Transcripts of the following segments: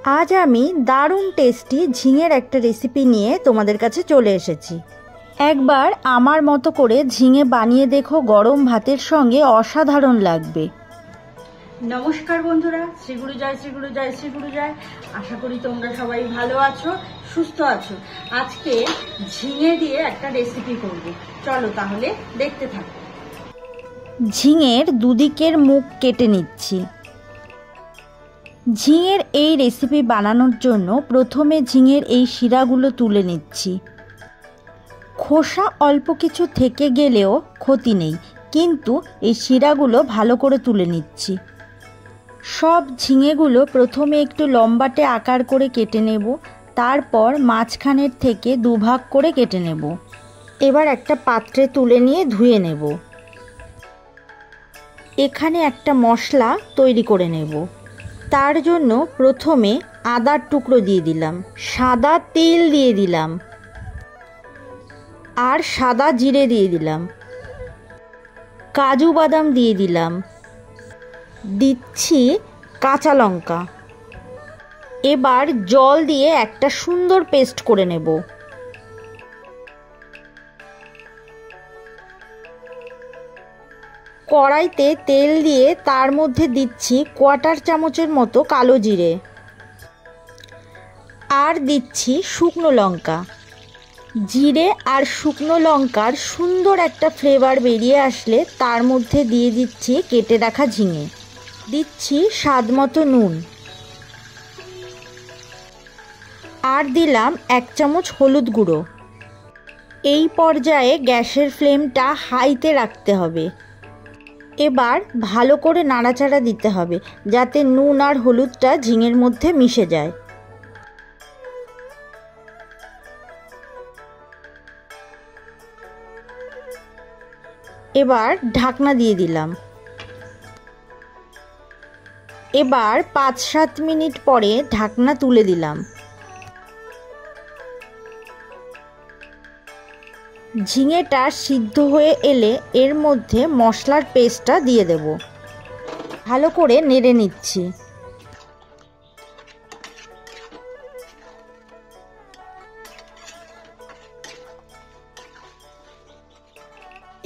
আজ আমি দারুণ টেস্টি ঝিঙের একটা রেসিপি নিয়ে তোমাদের কাছে চলে এসেছি। একবার আমার মতো করে ঝিঙে বানিয়ে দেখো, গরম ভাতের সঙ্গে অসাধারণ লাগবে। নমস্কার বন্ধুরা, শ্রীগুরু জয়, শ্রীগুরু জয়, শ্রীগুরু জয়। আশা করি তোমরা সবাই ভালো আছো, সুস্থ আছো। আজকে ঝিঙে দিয়ে একটা রেসিপি করব, চলো তাহলে দেখতে থাকো। ঝিঙের দুদিকের মুখ কেটে নিচ্ছি। ঝিঙের এই রেসিপি বানানোর জন্য প্রথমে ঝিঙের এই শিরাগুলো তুলে নিচ্ছি। খোসা অল্প কিছু থেকে গেলেও ক্ষতি নেই, কিন্তু এই শিরাগুলো ভালো করে তুলে নিচ্ছি। সব ঝিঙেগুলো প্রথমে একটু লম্বাটে আকার করে কেটে নেব, তারপর মাঝখানের থেকে দুভাগ করে কেটে নেব। এবার একটা পাত্রে তুলে নিয়ে ধুয়ে নেব। এখানে একটা মশলা তৈরি করে নেব। তার জন্য প্রথমে আদার টুকরো দিয়ে দিলাম, সাদা তেল দিয়ে দিলাম, আর সাদা জিরে দিয়ে দিলাম, কাজু বাদাম দিয়ে দিলাম, দিচ্ছি কাঁচা লঙ্কা। এবার জল দিয়ে একটা সুন্দর পেস্ট করে নেব। কড়াইতে তেল দিয়ে তার মধ্যে দিচ্ছি 1/4 চামচের মতো কালো জিরে, আর দিচ্ছি শুকনো লঙ্কা। জিরে আর শুকনো লঙ্কার সুন্দর একটা ফ্লেভার বেরিয়ে আসলে তার মধ্যে দিয়ে দিচ্ছি কেটে রাখা ঝিঙে, দিচ্ছি স্বাদ মতো নুন, আর দিলাম 1 চামচ হলুদ গুঁড়ো। এই পর্যায়ে গ্যাসের ফ্লেমটা হাইতে রাখতে হবে। এবার ভালো করে নাড়াচাড়া দিতে হবে যাতে নুন আর হলুদটা ঝিঙের মধ্যে মিশে যায়। এবার ঢাকনা দিয়ে দিলাম। এবার 5-7 মিনিট পরে ঢাকনা তুলে দিলাম। ঝিঙেটা সিদ্ধ হয়ে এলে এর মধ্যে মশলার পেস্টটা দিয়ে দেব। ভালো করে নেড়ে নিচ্ছি।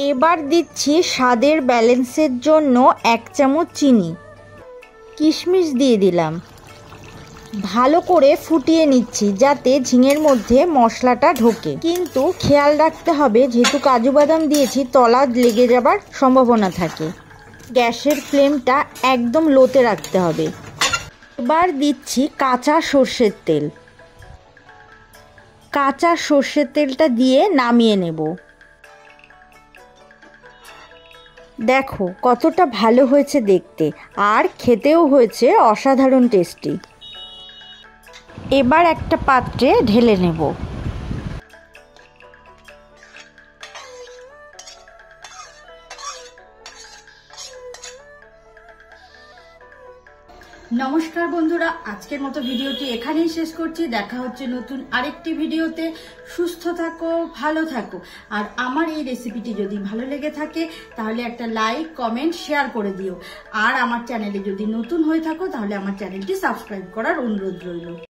এবার দিচ্ছি স্বাদের ব্যালেন্সের জন্য 1 চামচ চিনি, কিশমিশ দিয়ে দিলাম। ভালো করে ফুটিয়ে নিচ্ছি যাতে ঝিঙের মধ্যে মশলাটা ঢোকে, কিন্তু খেয়াল রাখতে হবে যেহেতু কাজু বাদাম দিয়েছি তলা লেগে যাবার সম্ভাবনা থাকে। গ্যাসের ফ্লেমটা একদম লোতে রাখতে হবে। এবার দিচ্ছি কাঁচা সর্ষের তেল। কাঁচা সর্ষের তেলটা দিয়ে নামিয়ে নেব। দেখো কতটা ভালো হয়েছে দেখতে, আর খেতেও হয়েছে অসাধারণ টেস্টি। এবার একটা পাত্রে ঢেলে নেব। নমস্কার বন্ধুরা, আজকের মতো ভিডিওটি এখানেই শেষ করছি। দেখা হচ্ছে নতুন আরেকটি ভিডিওতে। সুস্থ থাকো, ভালো থাকো। আর আমার এই রেসিপিটি যদি ভালো লেগে থাকে তাহলে একটা লাইক, কমেন্ট, শেয়ার করে দিও। আর আমার চ্যানেলে যদি নতুন হয়ে থাকো তাহলে আমার চ্যানেলটি সাবস্ক্রাইব করার অনুরোধ রইল।